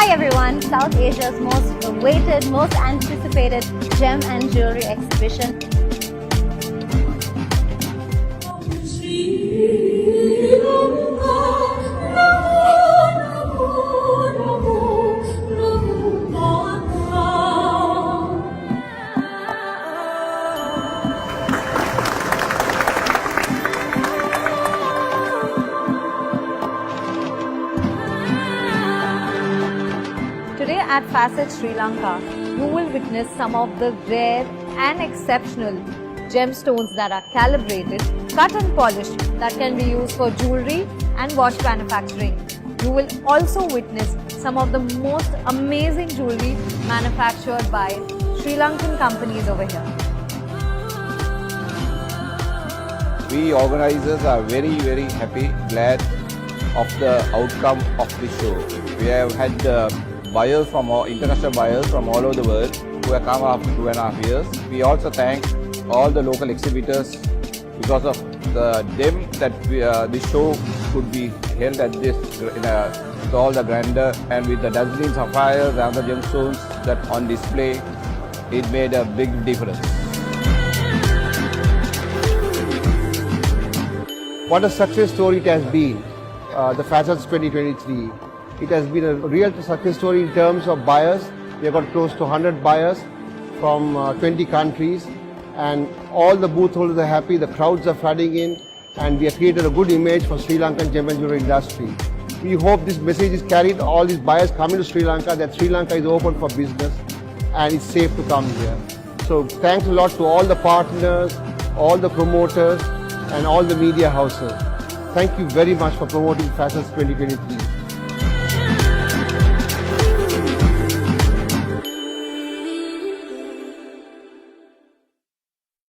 Hi everyone, South Asia's most awaited, most anticipated gem and jewelry exhibition. Today at Facet Sri Lanka, you will witness some of the rare and exceptional gemstones that are calibrated, cut and polished that can be used for jewelry and watch manufacturing. You will also witness some of the most amazing jewelry manufactured by Sri Lankan companies over here. We organizers are very happy, glad of the outcome of this show. We have had buyers from international buyers from all over the world who have come after 2.5 years. We also thank all the local exhibitors because of them that this show could be held at this with all the grandeur and with the dazzling sapphires and the gemstones that on display. It made a big difference. What a success story it has been, the Facets 2023. It has been a real success story in terms of buyers. We have got close to 100 buyers from 20 countries, and all the booth holders are happy, the crowds are flooding in, and we have created a good image for Sri Lankan gem and jewelry industry. We hope this message is carried, all these buyers coming to Sri Lanka, that Sri Lanka is open for business and it's safe to come here. So thanks a lot to all the partners, all the promoters and all the media houses. Thank you very much for promoting Facets 2023.